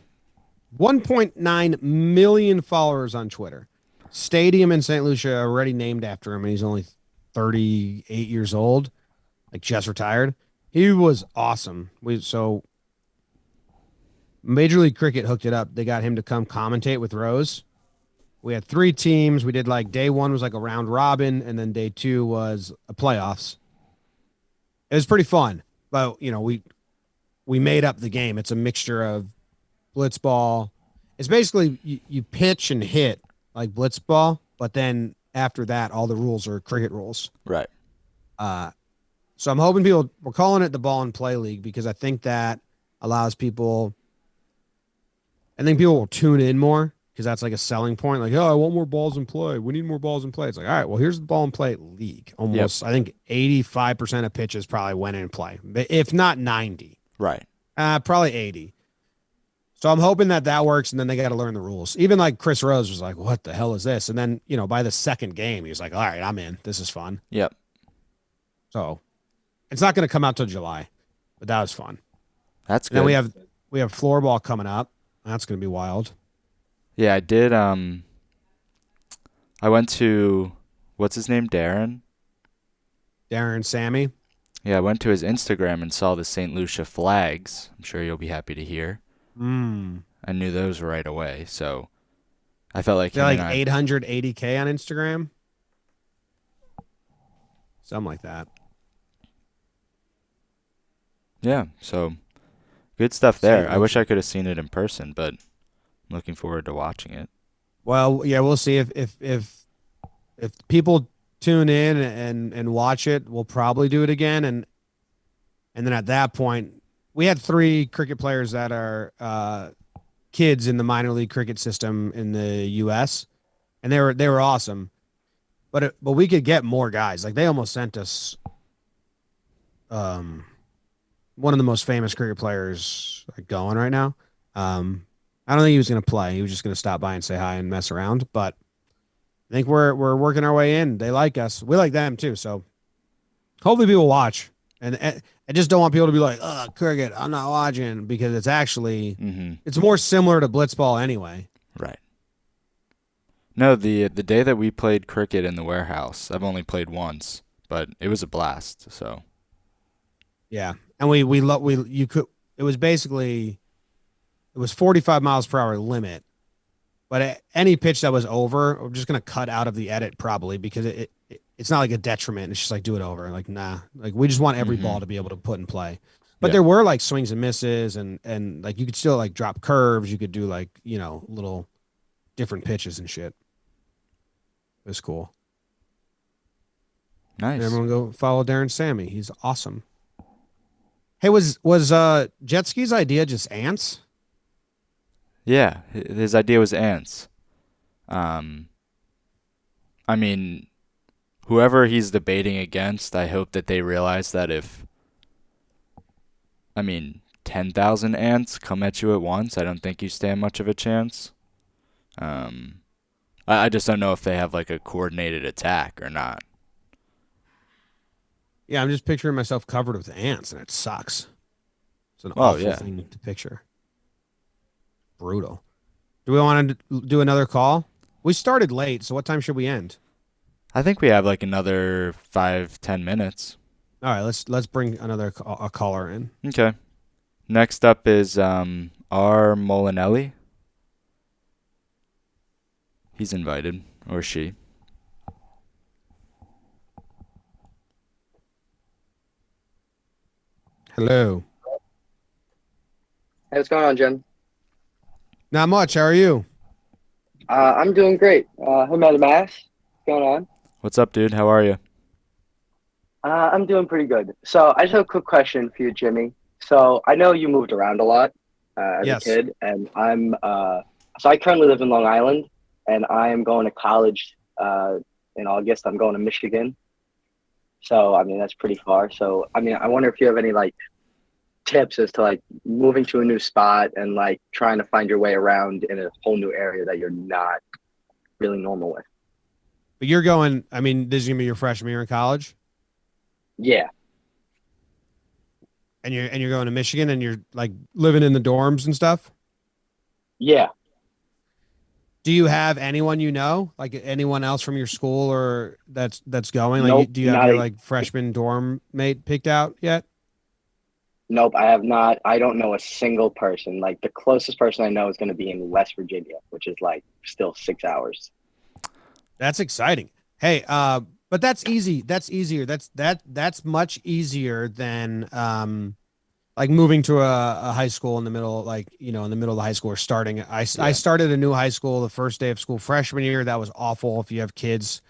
1.9 million followers on Twitter. Stadium in St. Lucia already named after him, and he's only 38 years old, like just retired. He was awesome. So Major League Cricket hooked it up. They got him to come commentate with Rose. We had 3 teams. We did like day 1 was like a round robin, and then day 2 was a playoffs. It was pretty fun, but we made up the game. It's a mixture of blitzball. It's basically you pitch and hit like blitzball, but then after that, all the rules are cricket rules. Right. So I'm hoping we're calling it the ball and play league because I think that allows people. I think people will tune in more because that's like a selling point. Like, oh, I want more balls in play. We need more balls in play. It's like, all right, well, here's the ball and play league. Almost, I think 85% of pitches probably went in play, if not 90. Right. Probably 80. So I'm hoping that works, and then they got to learn the rules. Even like Chris Rose was like, what the hell is this? And then, by the second game, he was like, all right, I'm in. This is fun. Yep. So it's not going to come out till July, but that was fun. That's good. And then we have floorball coming up. That's going to be wild. Yeah, I did. I went to, what's his name? Darren Sammy. Yeah, I went to his Instagram and saw the St. Lucia flags. I'm sure you'll be happy to hear. I knew those right away, so I felt like they're like 880K on Instagram. Something like that. Yeah, so good stuff there. I wish I could have seen it in person, but I'm looking forward to watching it. Well, yeah, we'll see if people tune in and watch it, we'll probably do it again, and then at that point, we had 3 cricket players that are kids in the minor league cricket system in the U.S. and they were awesome, but we could get more guys. Like they almost sent us one of the most famous cricket players going right now. I don't think he was going to play. He was just going to stop by and say hi and mess around. But I think we're working our way in. They like us. We like them too. So hopefully people watch. And I just don't want people to be like, "Oh, cricket, I'm not watching," because it's actually it's more similar to blitzball anyway. Right. No, the day that we played cricket in the warehouse, I've only played once, but it was a blast. So Yeah, and we you could it was basically it was 45 miles per hour limit, but any pitch that was over, we're just gonna cut out of the edit probably because it's not like a detriment. It's just like do it over. Like nah, like we just want every hmm ball to be able to put in play. But yeah, there were like swings and misses, and like you could still like drop curves. You could do like little different pitches and shit. It was cool. And nice. everyone go follow Darren Sammy. He's awesome. Hey, was jet skis idea just ants? Yeah, his idea was ants. Um, I mean, whoever he's debating against, I hope that they realize that if, I mean, 10,000 ants come at you at once, I don't think you stand much of a chance. Um, I just don't know if they have like a coordinated attack or not. Yeah, I'm just picturing myself covered with ants, and it sucks. It's an Oh, awful yeah. thing to picture. Brutal. Do we want to do another call? We started late, so what time should we end? I think we have like another 5, 10 minutes. All right, let's bring a caller in. Okay. Next up is R. Molinelli. He's invited, or she. Hello. Hey, what's going on, Jim? Not much. How are you? I'm doing great. Hey, Matt Mass. What's going on? What's up, dude? How are you? I'm doing pretty good. So I just have a quick question for you, Jimmy. So I know you moved around a lot as a Yes. kid, and so I currently live in Long Island, and I am going to college in August. I'm going to Michigan. So I mean that's pretty far. So I mean I wonder if you have any like tips as to like moving to a new spot and like trying to find your way around in a whole new area that you're not really normal with. But you're going. I mean, this is gonna be your freshman year in college, Yeah. and you're going to Michigan, and you're like living in the dorms and stuff. Yeah. Do you have anyone you know, like anyone else from your school or that's going? Like, Nope. do you have Not your a, like freshman dorm mate picked out yet? nope. I have not. I don't know a single person. Like the closest person I know is going to be in West Virginia, which is like still 6 hours. That's exciting. Hey, but that's easy. That's easier. That's much easier than like moving to a high school in the middle, like in the middle of the high school or starting. I Yeah. started a new high school the first day of school freshman year. That was awful. If you have kids,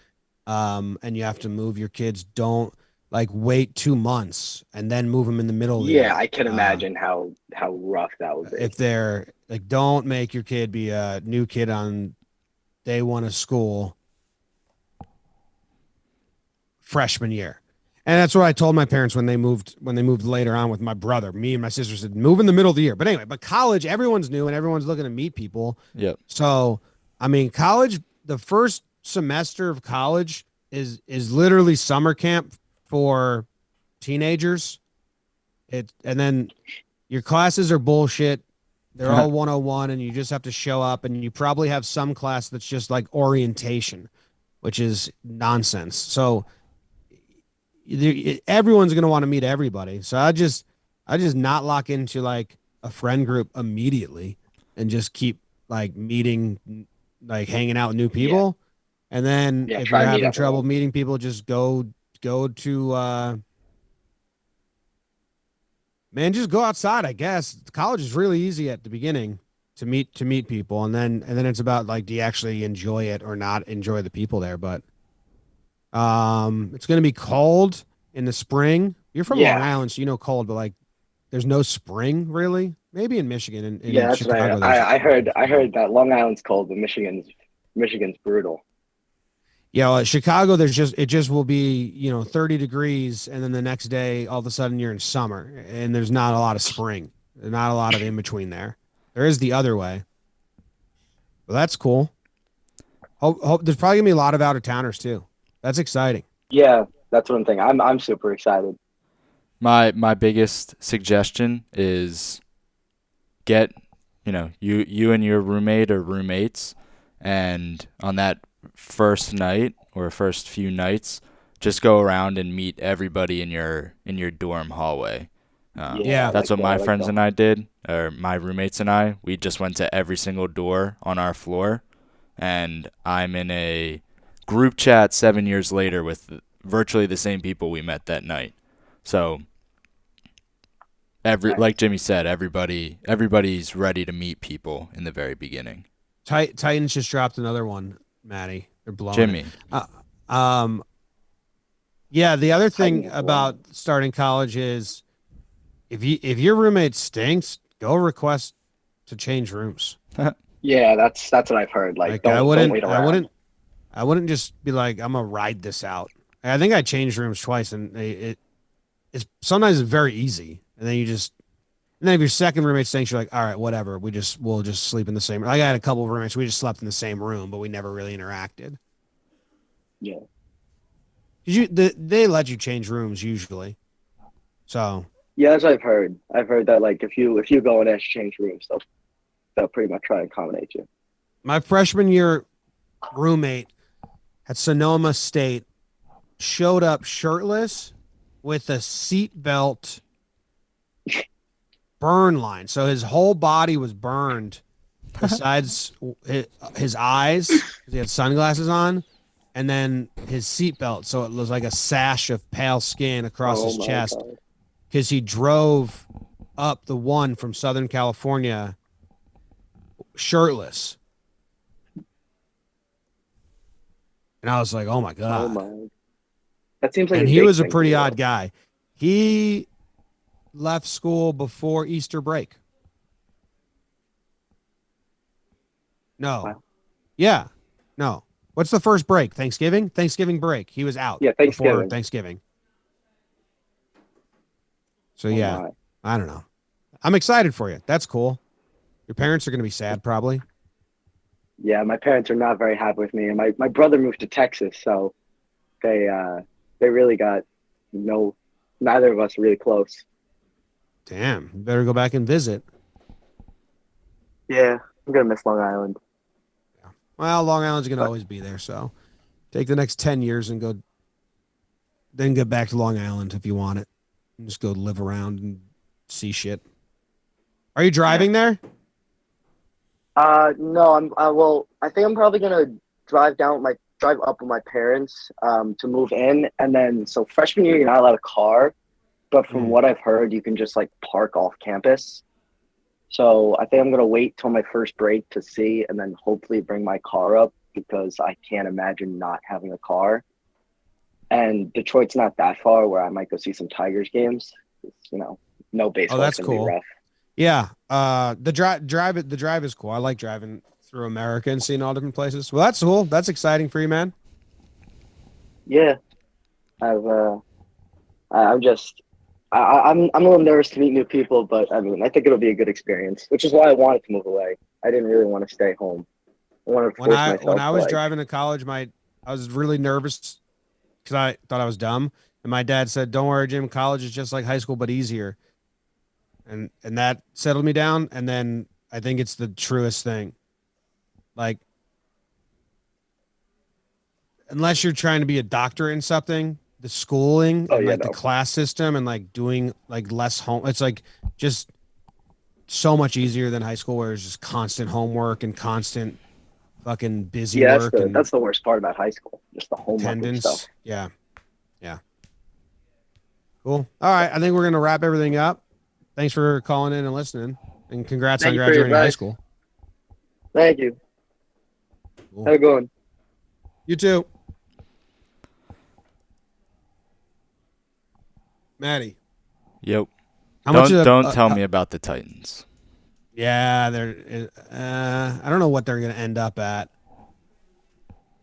and you have to move your kids, don't like wait 2 months and then move them in the middle of the Yeah, year. I can imagine how rough that would be. If they're like, don't make your kid be a new kid on day one of school freshman year. And that's what I told my parents when they moved later on with my brother. Me and my sister said, move in the middle of the year. But anyway, but college, everyone's new and everyone's looking to meet people. Yep. So, I mean, college, the first semester of college is literally summer camp for teenagers. And then your classes are bullshit. They're all 101 and you just have to show up, and you probably have some class that's just like orientation, which is nonsense. So everyone's going to want to meet everybody. So I just not lock into like a friend group immediately and just keep like meeting, like hanging out with new Yeah. people. And then Yeah, if try you're and meet having trouble everyone. meeting people, just go to man, just go outside, I guess. College is really easy at the beginning to meet people, and then it's about like, do you actually enjoy it or not enjoy the people there? But it's gonna be cold in the spring. You're from Long Yeah. Island, so you know cold, but like there's no spring really. Maybe in Michigan and Yeah, in that's what Chicago there's I heard that Long Island's cold, but Michigan's brutal. yeah, well, Chicago, it just will be 30 degrees, and then the next day, all of a sudden, you're in summer, and there's not a lot of spring. There's not a lot of in between there. There is the other way. Well, that's cool. There's probably gonna be a lot of out of towners too. That's exciting. Yeah, that's one thing. I'm super excited. My biggest suggestion is get, you and your roommate or roommates, And on that first night or first few nights, just go around and meet everybody in your dorm hallway. Yeah. That's what that, my I like friends that. and I did, or my roommates and I. We just went to every single door on our floor, and I'm in a group chat 7 years later with virtually the same people we met that night. So Nice. like Jimmy said, everybody's ready to meet people in the very beginning. Titans just dropped another one, Maddie. They're blowing Jimmy, it. Um, yeah. The other thing Titans about starting college is if your roommate stinks, go request to change rooms. Yeah, that's what I've heard. Like, Like don't wait around. I wouldn't just be like, I'm gonna ride this out. I think I changed rooms twice, and it's sometimes very easy, and then and then if your second roommate stinks, you're like, all right, whatever. We'll just sleep in the same. Like I had a couple of roommates, we just slept in the same room, but we never really interacted. Yeah. They let you change rooms usually, so Yeah, that's what I've heard. I've heard that like if you go and ask to change rooms, they'll pretty much try and accommodate you. my freshman year roommate at Sonoma State showed up shirtless with a seatbelt burn line. So his whole body was burned besides his eyes, 'cause he had sunglasses on, and then his seatbelt. So it was like a sash of pale skin across Oh his my chest God. because he drove up the one from Southern California shirtless. And I was like, oh my Oh God. my. That seems like And a he big was a thing to pretty do. odd guy. He left school before Easter break. No. Wow. Yeah. No. What's the first break? Thanksgiving? Thanksgiving break. He was out Yeah, before Thanksgiving. Thanksgiving. So Oh yeah, my. I don't know. I'm excited for you. That's cool. Your parents are going to be sad probably. Yeah, my parents are not very happy with me, and my brother moved to Texas, so they really got no. Neither of us are really close. Damn. You better go back and visit. Yeah, I'm gonna miss Long Island. Well, Long Island's going to always be there, so take the next 10 years and go then get back to Long Island if you want it. And just go live around and see shit. Are you driving there? No, I'm. Well, I think I'm probably gonna drive up with my parents, to move in, and then so freshman year you're not allowed a car, but from Mm. what I've heard, you can just like park off campus. So I think I'm gonna wait till my first break to see, and then hopefully bring my car up because I can't imagine not having a car. And Detroit's not that far where I might go see some Tigers games. It's, no baseball. That's Gonna be cool. rough. Yeah. The drive is cool. I like driving through America and seeing all different places. Well, that's cool. That's exciting for you, man. Yeah, I've. I'm just. I'm a little nervous to meet new people, but I mean, I think it'll be a good experience, which is why I wanted to move away. I didn't really want to stay home. I wanted to force myself. When I was to, driving to college, I was really nervous because I thought I was dumb, and my dad said, "Don't worry, Jim. College is just like high school, but easier." And that settled me down. And then I think it's the truest thing. Like, unless you're trying to be a doctor in something, the schooling Oh, and yeah, like the no. class system and like doing like less home, it's like just so much easier than high school where it's just constant homework and constant fucking busy Yeah, work and that's the worst part about high school, just the homework and attendance. stuff. Yeah. Yeah. Cool. All right. I think we're going to wrap everything up. Thanks for calling in and listening. And congrats Thank on you for your graduating high advice. school. Thank you. Cool. Have a good one. You too. Maddie. Yep. How much Don't tell me about the Titans. Yeah, I don't know what they're going to end up at,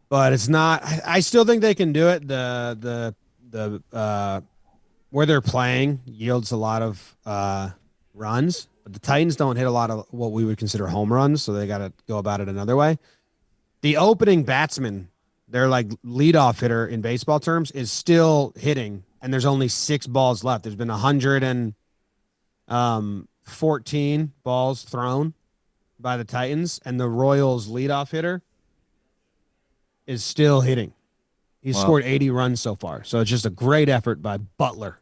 but it's not. I still think they can do it. The where they're playing yields a lot of runs, but the Titans don't hit a lot of what we would consider home runs, so they got to go about it another way. The opening batsman, their like leadoff hitter in baseball terms, is still hitting, and there's only 6 balls left. There's been 114 balls thrown by the Titans, and the Royals leadoff hitter is still hitting. He's Well. scored 80 runs so far. So it's just a great effort by Butler.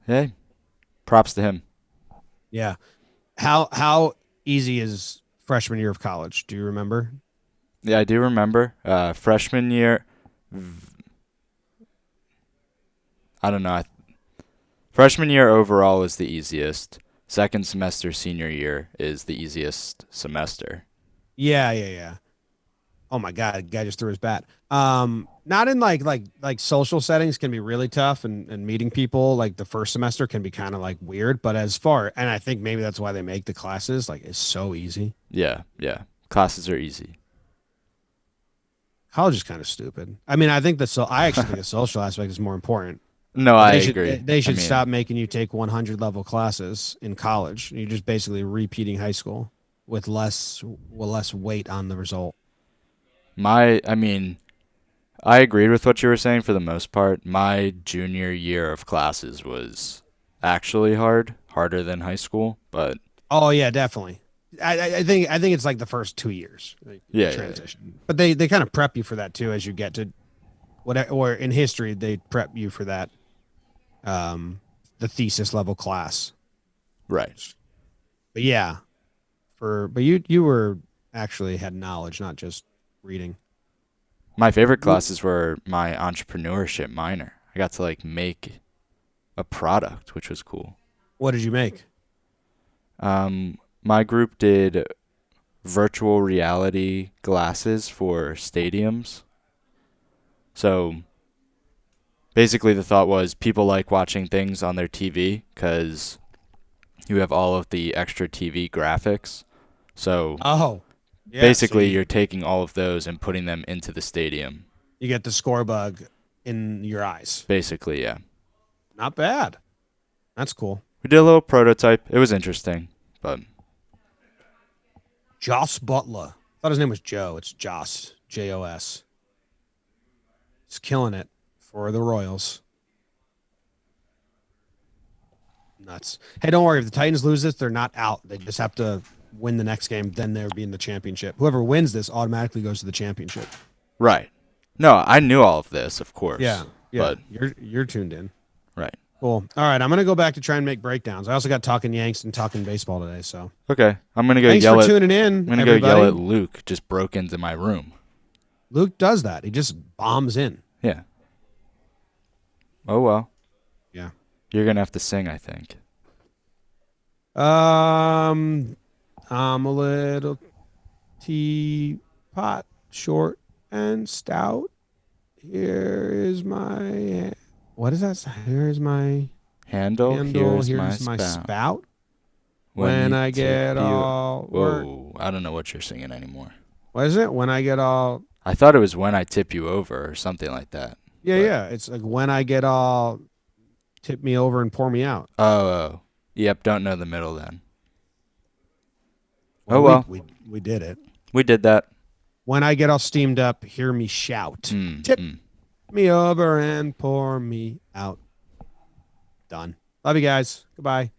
Hey, props to him. Yeah. How easy is freshman year of college? Do you remember? Yeah, I do remember. Freshman year, I don't know. Freshman year overall is the easiest. Second semester, senior year is the easiest semester. Yeah. Oh my God, the guy just threw his bat. Not in like social settings can be really tough and meeting people like the first semester can be kind of like weird, but and I think maybe that's why they make the classes like it's so easy. Yeah. Classes are easy. College is kind of stupid. I mean, I actually think the social aspect is more important. No, I They should agree. they should I mean, stop making you take 100 level classes in college. You're just basically repeating high school with less weight on the result. I agreed with what you were saying for the most part. My junior year of classes was actually harder than high school, but Oh yeah, definitely. I think it's like the first 2 years like, yeah. transition, but they kind of prep you for that too as you get to whatever. Or in history, they prep you for that, the thesis level class. Right. But yeah, but you were actually had knowledge, not just reading. My favorite classes were my entrepreneurship minor. I got to like make a product, which was cool. What did you make? My group did virtual reality glasses for stadiums. So basically the thought was people like watching things on their TV because you have all of the extra TV graphics. So Oh, yeah. basically so you're taking all of those and putting them into the stadium. you get the score bug in your eyes. Basically, yeah. Not bad. That's cool. We did a little prototype. It was interesting, but Joss Butler. I thought his name was Joe. It's Joss. Jos. He's killing it for the Royals. Nuts. Hey, don't worry. If the Titans lose this, they're not out. They just have to win the next game. Then they'll be in the championship. Whoever wins this automatically goes to the championship. right. No, I knew all of this, of course. Yeah. But You're tuned in. right. Cool. All right. I'm going to go back to try and make breakdowns. I also got talking Yanks and talking baseball today. So Okay. I'm gonna go thanks yell for at tuning in. I'm gonna everybody. go yell at Luke. Just broke into my room. Luke does that. He just bombs in. Yeah. Oh well. Yeah. You're gonna have to sing, I think. I'm a little teapot, short and stout. Here is my what is that? Here's my Handle. handle. Here's my spout. spout. When I get all work. Whoa! I don't know what you're singing anymore. What is it? When I get all I thought it was when I tip you over or something like that. yeah, But- yeah. It's like when I get all tip me over and pour me out. Oh. Yep. Don't know the middle then. Well, Oh, well. we did it. We did that. When I get all steamed up, hear me shout. Mm, Tip mm. me over and pour me out. Done. Love you guys. Goodbye.